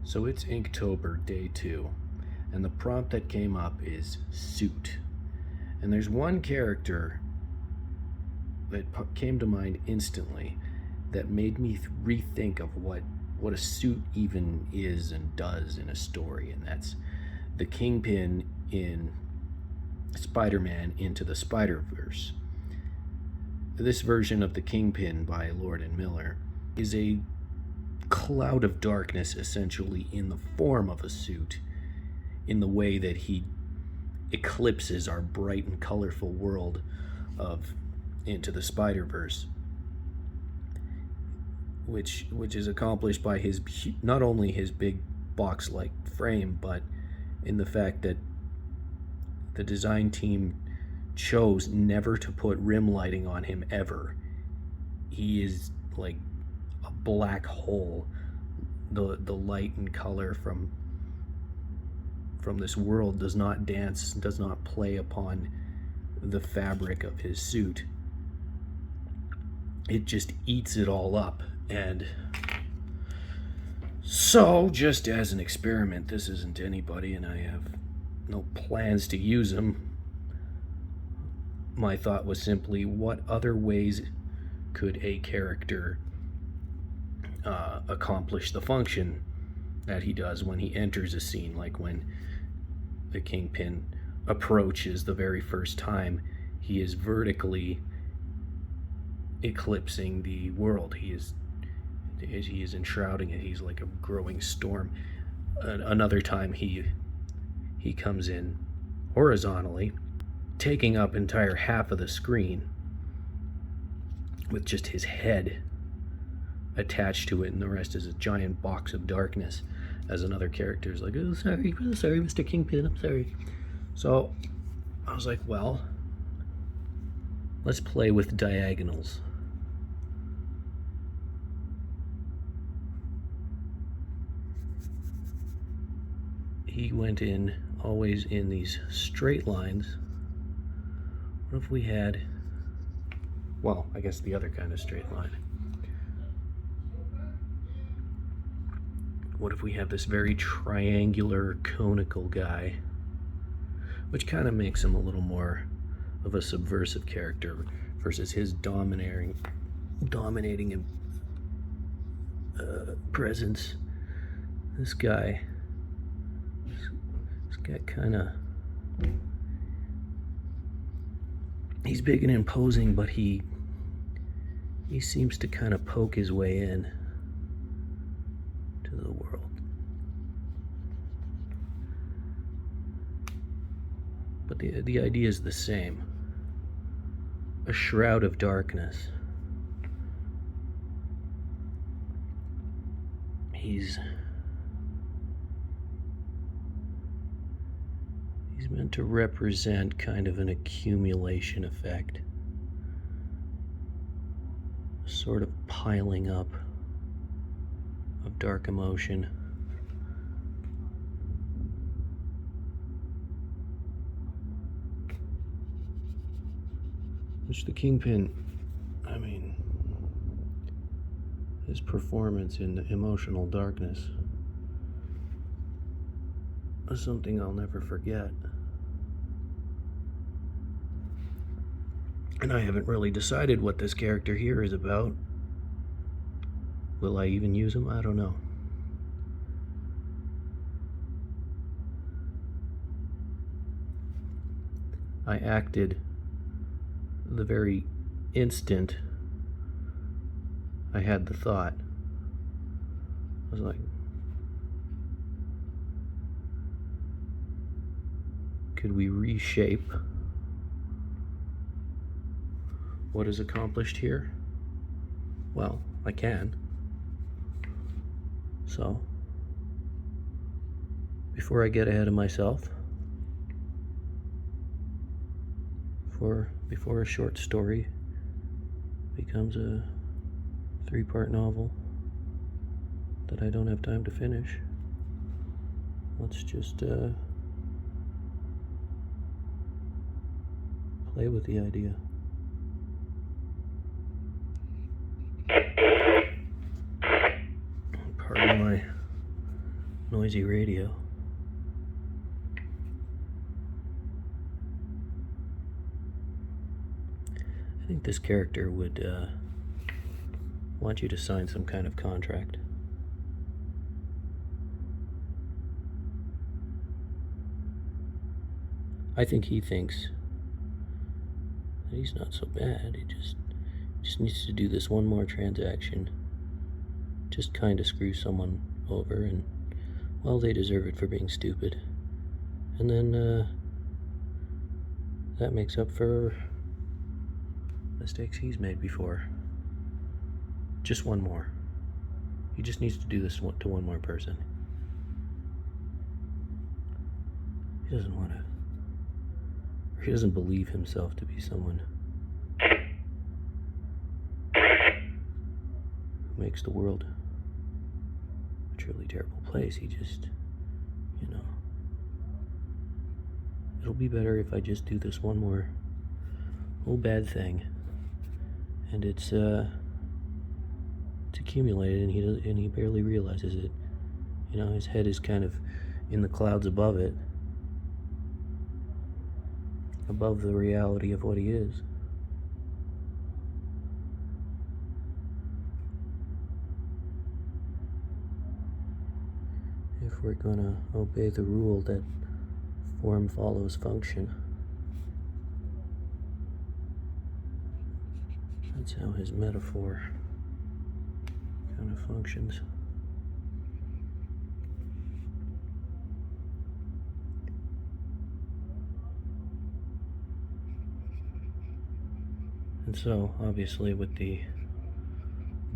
So it's Inktober, day 2, and the prompt that came up is suit. And there's one character that came to mind instantly that made me rethink of what a suit even is and does in a story, and that's the Kingpin in Spider-Man Into the Spider-Verse. This version of the Kingpin by Lord and Miller is a cloud of darkness, essentially in the form of a suit, in the way that he eclipses our bright and colorful world of Into the Spider-Verse, which is accomplished by his not only his big box-like frame, but in the fact that the design team chose never to put rim lighting on him ever. He is like a black hole. The light and color from this world does not dance, does not play upon the fabric of his suit. It just eats it all up. And so, just as an experiment, this isn't anybody and I have no plans to use him. My thought was simply, what other ways could a character accomplish the function that he does when he enters a scene, like when the Kingpin approaches the very first time. He is vertically eclipsing the world. He is enshrouding it. He's like a growing storm. Another time he comes in horizontally, taking up entire half of the screen with just his head attached to it, and the rest is a giant box of darkness, as another character is like, oh sorry Mr. Kingpin, I'm sorry. So I was like, well, let's play with diagonals. He went in always in these straight lines. What if we had, well, I guess the other kind of straight line. What if we have this very triangular, conical guy, which kind of makes him a little more of a subversive character versus his dominating presence. This guy kind of, he's big and imposing, but he seems to kind of poke his way in to the world. But the idea is the same. A shroud of darkness. He's meant to represent kind of an accumulation effect, a sort of piling up of dark emotion. Which the Kingpin, I mean, his performance in emotional darkness is something I'll never forget. And I haven't really decided what this character here is about. Will I even use him? I don't know. I acted the very instant I had the thought. I was like, could we reshape what is accomplished here? Well, I can. So, before I get ahead of myself, before a short story becomes a 3-part novel that I don't have time to finish, let's just play with the idea. Pardon my noisy radio. I think this character would want you to sign some kind of contract. I think he thinks that he's not so bad. He just needs to do this one more transaction. Just kind of screw someone over, and, well, they deserve it for being stupid. And then that makes up for mistakes he's made before. Just one more. He just needs to do this to one more person. He doesn't want to, or he doesn't believe himself to be someone who makes the world a truly terrible place. He just, it'll be better if I just do this one more little bad thing. And it's accumulated, and he barely realizes it. His head is kind of in the clouds above it, above the reality of what he is. If we're gonna obey the rule that form follows function, that's how his metaphor kind of functions. And so, obviously, with the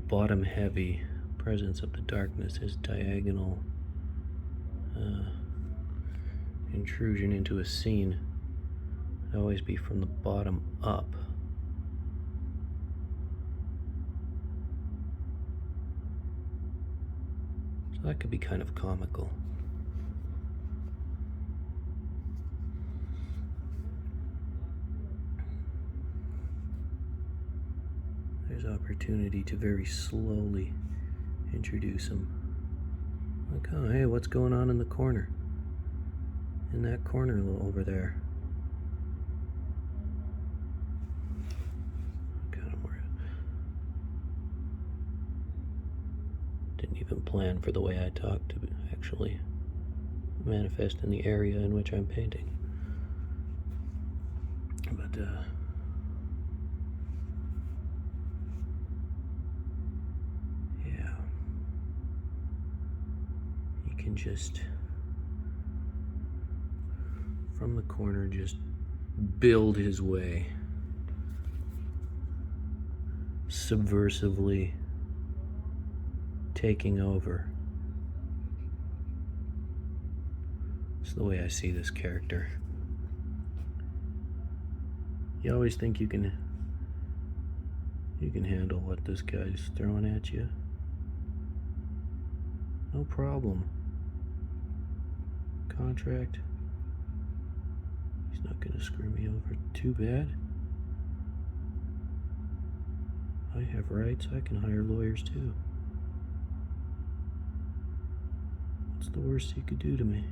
bottom-heavy presence of the darkness, his diagonal intrusion into a scene would always be from the bottom up. So that could be kind of comical. There's opportunity to very slowly introduce him. Like, oh, hey, what's going on in the corner? In that corner over there. Didn't even plan for the way I talk to actually manifest in the area in which I'm painting. But, yeah. He can just, from the corner, just build his way subversively, taking over. It's the way I see this character. You always think you can handle what this guy's throwing at you. No problem. Contract. He's not gonna screw me over too bad. I have rights. I can hire lawyers too. What's the worst he could do to me?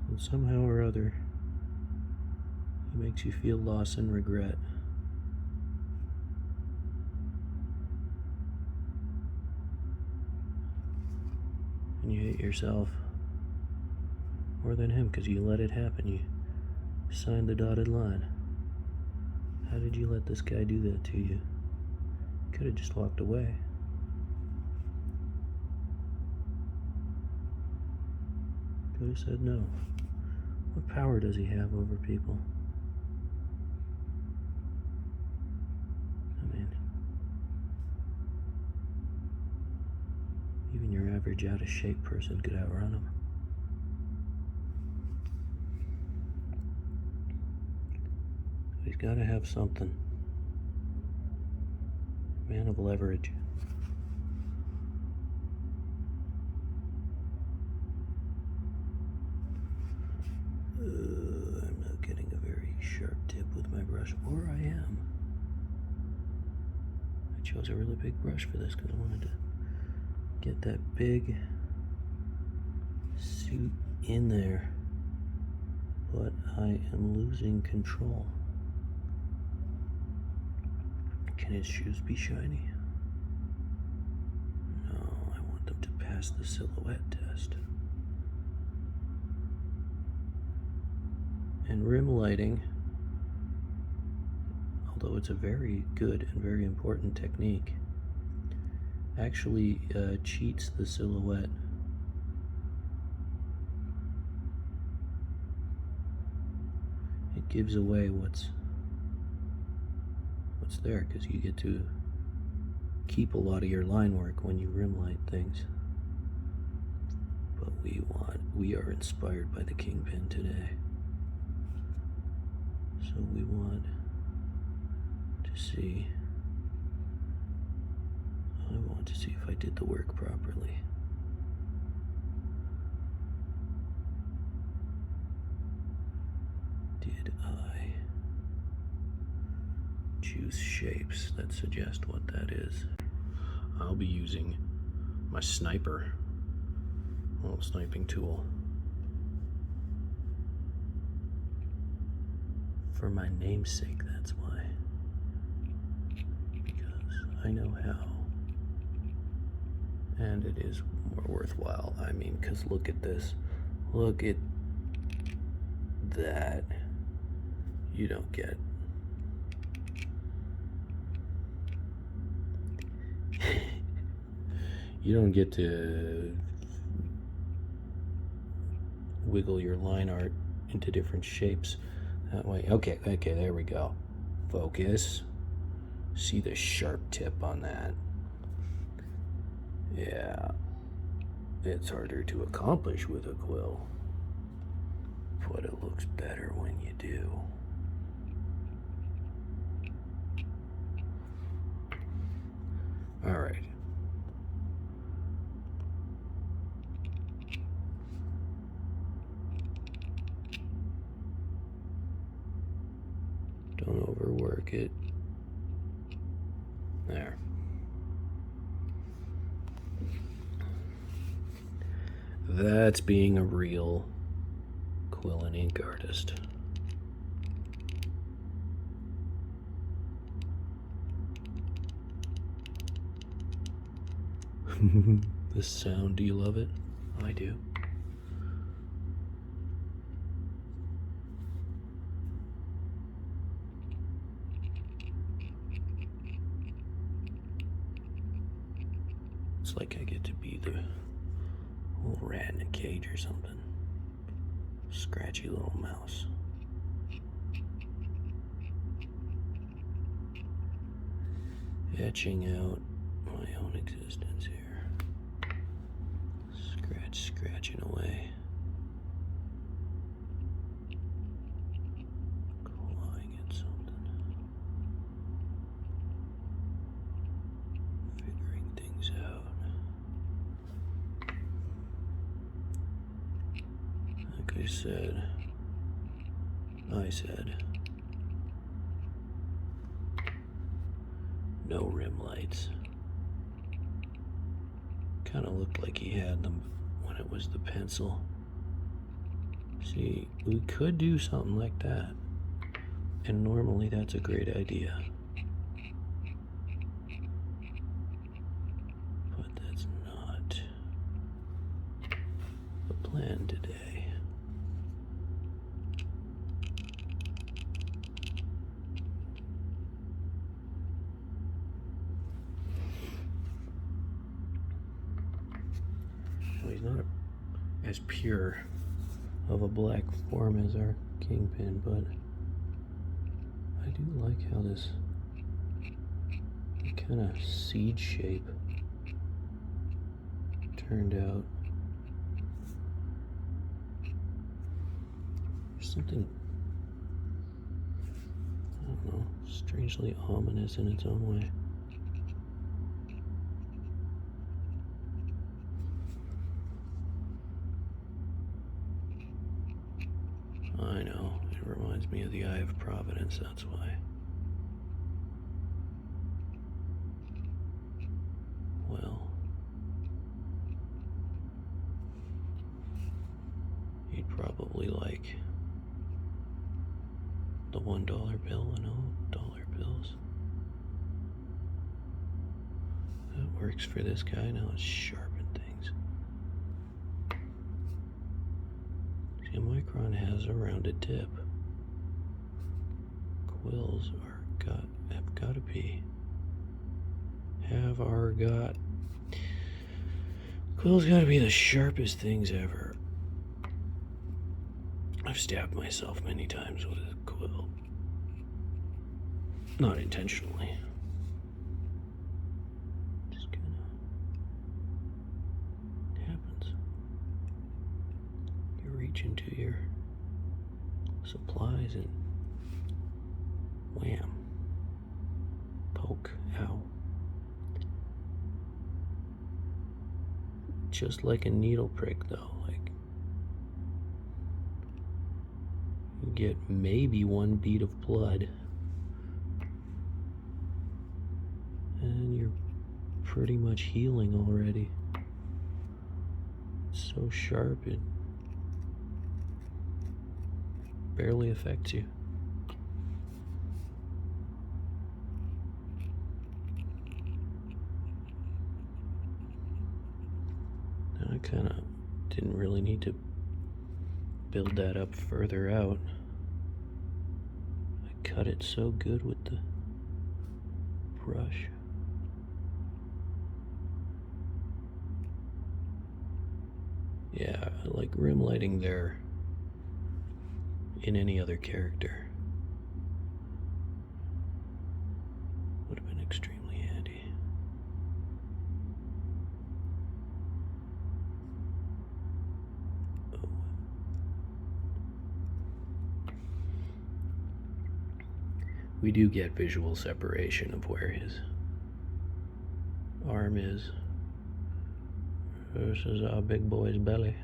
And somehow or other, he makes you feel loss and regret. And you hate yourself more than him because you let it happen. You signed the dotted line. How did you let this guy do that to you? You could have just walked away. Could have said no. What power does he have over people? I mean, even your average out-of-shape person could outrun him. So he's got to have something. Man of leverage. I'm not getting a very sharp tip with my brush, or I am. I chose a really big brush for this because I wanted to get that big suit in there, but I am losing control. Can his shoes be shiny? No, I want them to pass the silhouette test. And rim lighting, although it's a very good and very important technique, actually cheats the silhouette. It gives away what's there, because you get to keep a lot of your line work when you rim light things. But we are inspired by the Kingpin today. So we want to see, I want to see if I did the work properly. Did I choose shapes that suggest what that is? I'll be using my sniper, little sniping tool, for my namesake, that's why. Because I know how. And it is more worthwhile. I mean, because look at this. Look at that. You don't get. You don't get to wiggle your line art into different shapes that way. Okay, there we go. Focus. See the sharp tip on that. Yeah. It's harder to accomplish with a quill, but it looks better when you do. All right. Don't overwork it. There. That's being a real quill and ink artist. This sound, do you love it? I do. It's like I get to be the little rat in a cage or something. Scratchy little mouse. Etching out my own existence here. Scratching away. Clawing at something. Figuring things out. Like I said, no rim lights. Kind of looked like he had them when it was the pencil. See, we could do something like that, and normally that's a great idea. But that's not the plan today. He's not as pure of a black form as our Kingpin, but I do like how this kind of seed shape turned out. There's something, I don't know, strangely ominous in its own way. I know, it reminds me of the Eye of Providence, that's why. really like the $1 bill and all dollar bills. That works for this guy. Now let's sharpen things. See, a micron has a rounded tip. Quills have got to be. Quills got to be the sharpest things ever. I've stabbed myself many times with a quill. Not intentionally. Just kind of happens. You reach into your supplies and wham. Poke. Ow. Just like a needle prick, though. Like, you get maybe one bead of blood, and you're pretty much healing already. It's so sharp, it barely affects you. I kind of didn't really need to build that up further out. I cut it so good with the brush. Yeah, I like rim lighting there in any other character. Would have been extremely handy. We do get visual separation of where his arm is. This is our big boy's belly.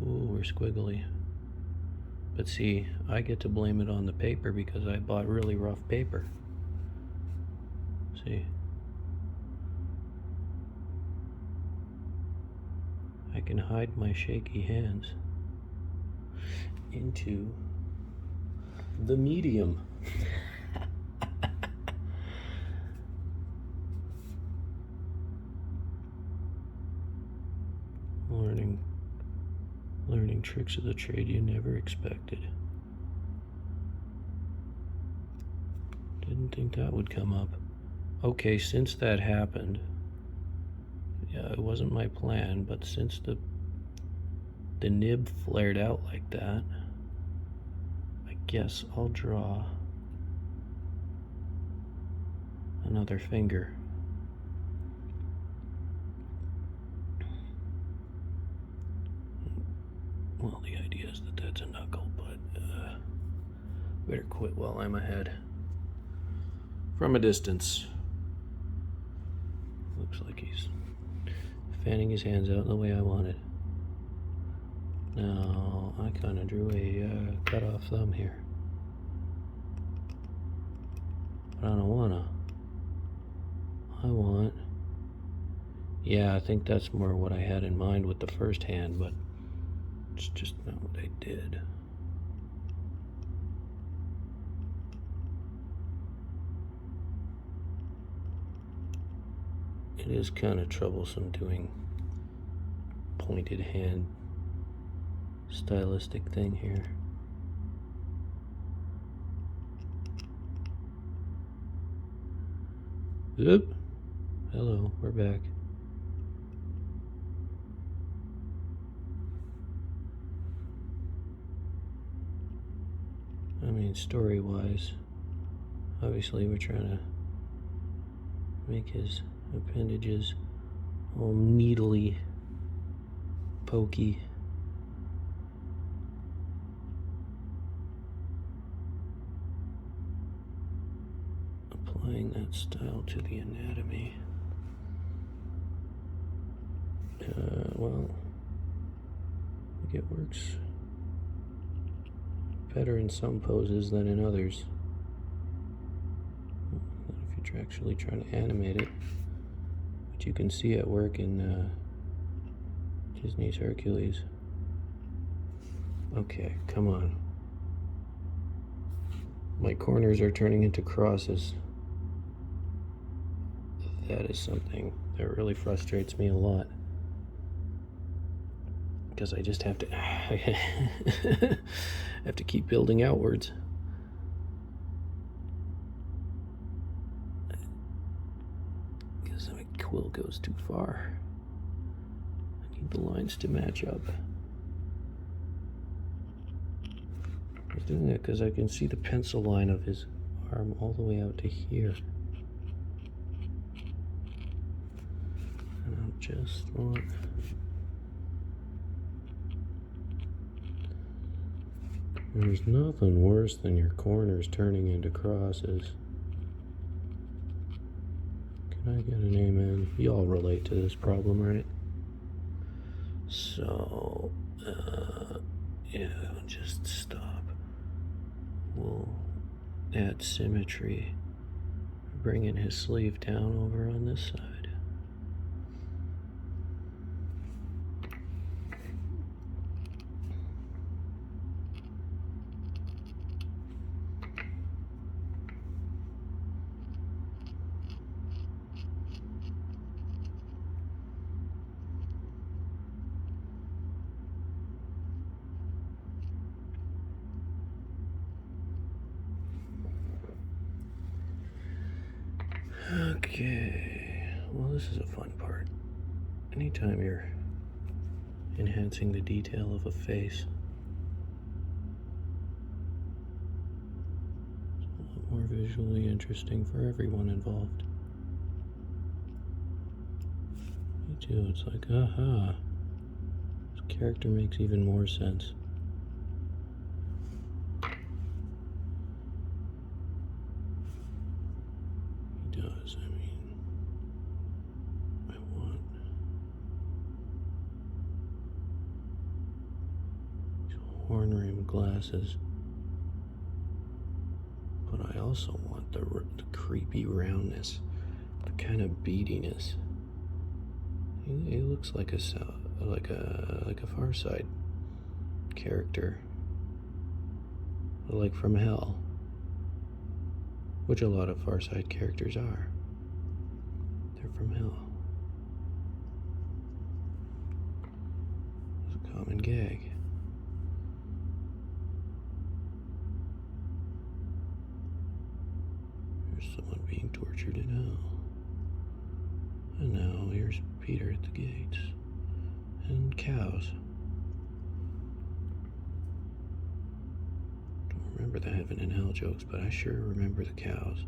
Ooh, we're squiggly. But see, I get to blame it on the paper because I bought really rough paper. See? I can hide my shaky hands into the medium. Learning tricks of the trade you never expected. Didn't think that would come up. Okay, since that happened, yeah, it wasn't my plan, but since the nib flared out like that, I guess I'll draw another finger. Well, the idea is that that's a knuckle, but better quit while I'm ahead. From a distance. Looks like he's fanning his hands out in the way I wanted. Now, I kind of drew a cut off thumb here. But I don't wanna. Yeah, I think that's more what I had in mind with the first hand, but it's just not what I did. It is kind of troublesome doing pointed hand stylistic thing here. Oop. Hello, we're back. I mean, story-wise, obviously we're trying to make his appendages all needly pokey. Applying that style to the anatomy. Well, I think it works better in some poses than in others. If you're actually trying to animate it, but you can see it work in Disney's Hercules. Okay, come on. My corners are turning into crosses. That is something that really frustrates me a lot. Because I just have to have to keep building outwards. Because my quill goes too far. I need the lines to match up. I was doing it because I can see the pencil line of his arm all the way out to here. And I just want... There's nothing worse than your corners turning into crosses. Can I get an amen? You all relate to this problem, right? So, yeah, just stop. We'll add symmetry. Bringing his sleeve down over on this side. Okay, well, this is a fun part. Anytime you're enhancing the detail of a face, it's a lot more visually interesting for everyone involved. Me too, it's like, aha, this character makes even more sense. He does, I mean, I want these horn-rimmed glasses, but I also want the creepy roundness, the kind of beadiness. He looks like a Far Side character, like from Hell, which a lot of Far Side characters are. They're from Hell. It's a common gag. There's someone being tortured in hell. And now here's Peter at the gates. And cows. Don't remember the heaven and hell jokes, but I sure remember the cows.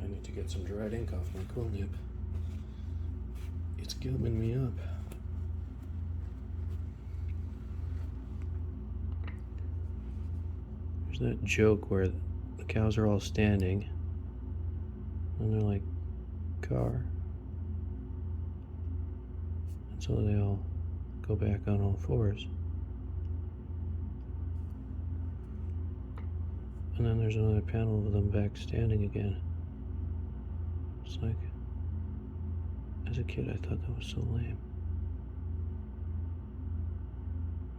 I need to get some dried ink off my quill nib. It's gumming me up. There's that joke where the cows are all standing and they're like, car. And so they all go back on all fours. And then there's another panel of them back standing again. It's like, as a kid, I thought that was so lame.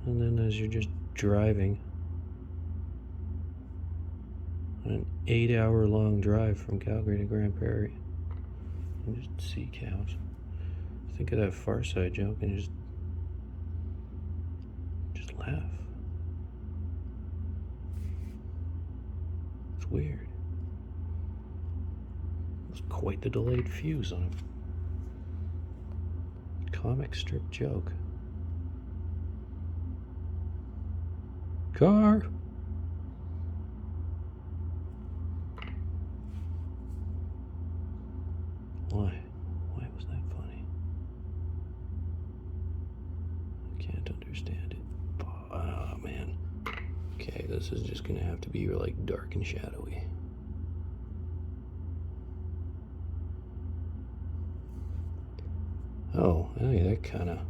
And then as you're just driving, on an 8-hour-long drive from Calgary to Grand Prairie, and just see cows. Think of that Far Side joke and just laugh. It's weird. It's quite the delayed fuse on a comic strip joke. Car! Why? Why was that funny? I can't understand it. Oh, man. Okay, this is just gonna have to be like dark and shadowy. Oh, hey, that kinda...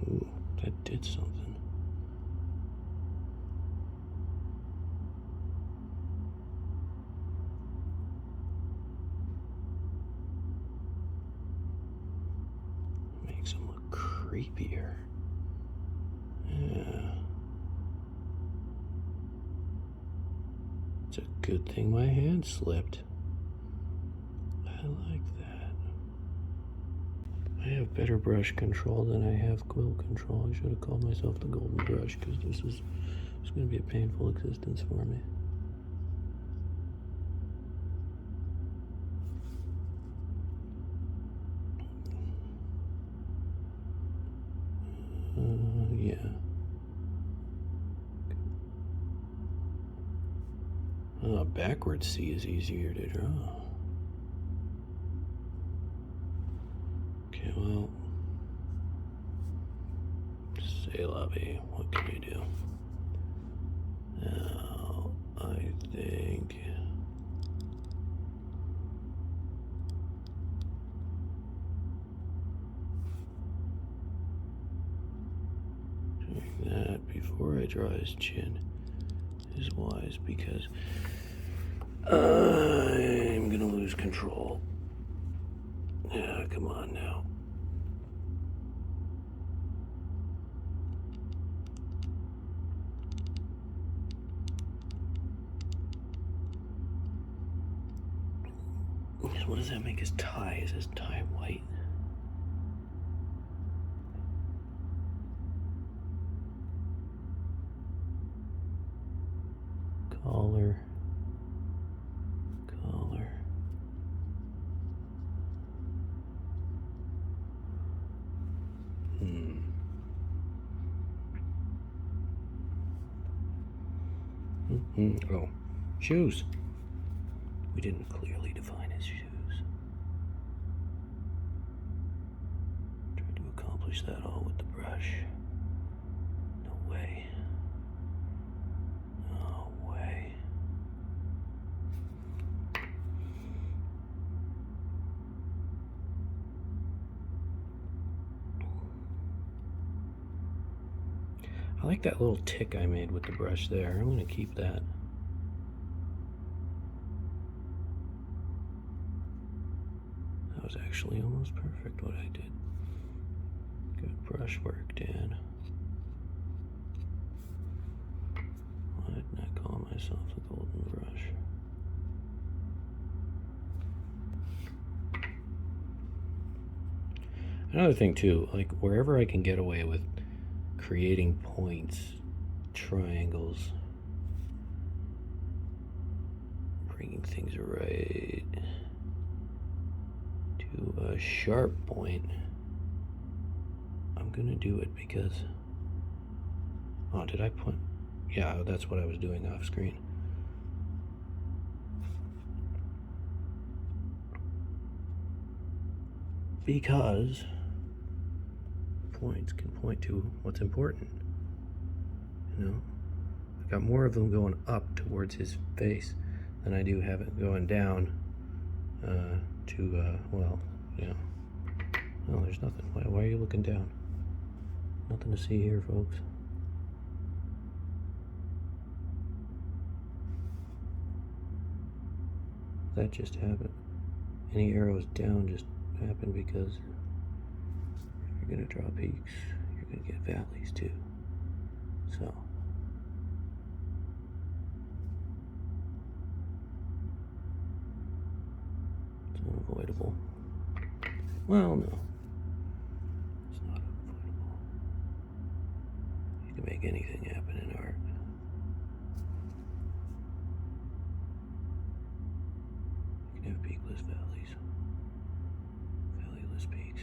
Ooh, that did something. creepier. Yeah. It's a good thing my hand slipped. I like that. I have better brush control than I have quill control. I should have called myself the golden brush, because this is going to be a painful existence for me. Yeah. Backwards C is easier to draw. Okay, well, say la vie. What can you do? Now, I think doing that before I draw his chin is wise, because I'm gonna lose control. Yeah, come on now. What does that make his tie? Is his tie white? Collar. Oh, shoes. We didn't clearly define his shoes. Tried to accomplish that all with the brush. No way. No way. I like that little tick I made with the brush there. I'm going to keep that. That was actually almost perfect what I did. Good brush work, Dan. Why didn't I call myself the golden brush? Another thing too, like wherever I can get away with creating points, triangles, bringing things right to a sharp point, I'm gonna do it, because, oh, did I put, yeah, that's what I was doing off screen. Because points can point to what's important. You know, I've got more of them going up towards his face than I do have it going down well, yeah. No, there's nothing. Why are you looking down? Nothing to see here, folks. That just happened. Any arrows down just happened because if you're going to draw peaks, you're going to get valleys too. So, it's unavoidable. Well, no. It's not unavoidable. You can make anything happen in art. You can have peakless valleys. Valleyless peaks.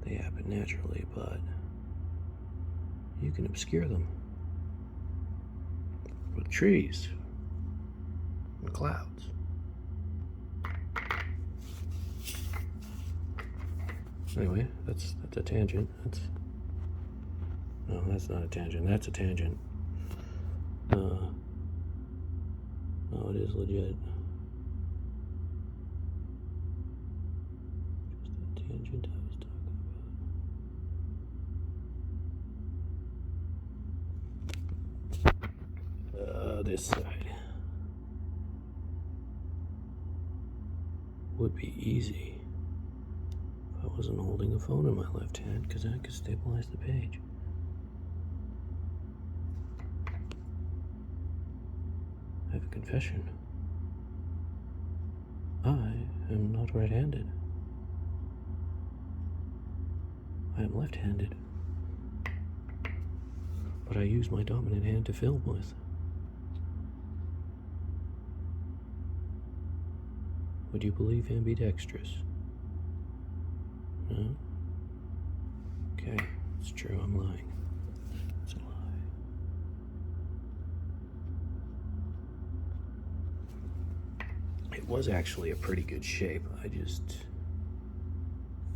They happen naturally, but you can obscure them with trees and clouds. Anyway, that's a tangent. No, that's not a tangent. That's a tangent. No, it is legit. Just a tangent I was talking about. This side would be easy if I wasn't holding a phone in my left hand because I could stabilize the page. I have a confession. I am not right-handed. I am left-handed. But I use my dominant hand to film with. Would you believe ambidextrous? No? Okay, it's true, I'm lying. It's a lie. It was actually a pretty good shape. I just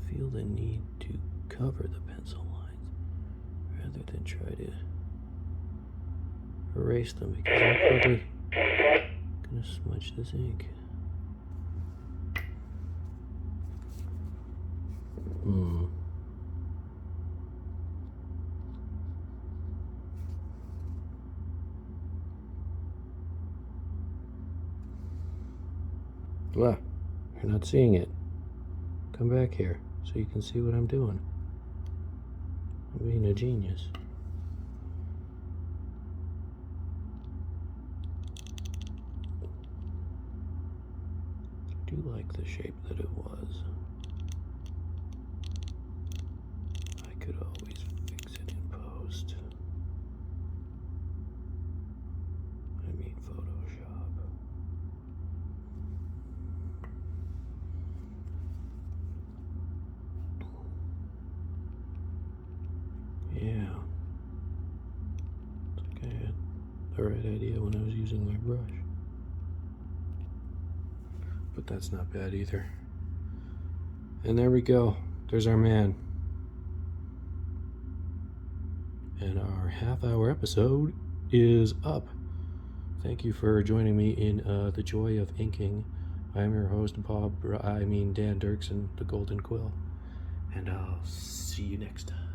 feel the need to cover the pencil lines rather than try to erase them, because I'm probably gonna smudge this ink. What? You're not seeing it. Come back here so you can see what I'm doing. I'm being a genius. I do like the shape that it was. I could always fix it in post. I mean Photoshop. Yeah. It's like I had the right idea when I was using my brush. But that's not bad either. And there we go. There's our man. And our half-hour episode is up. Thank you for joining me in the joy of inking. I am your host, Dan Dirksen, the Golden Quill. And I'll see you next time.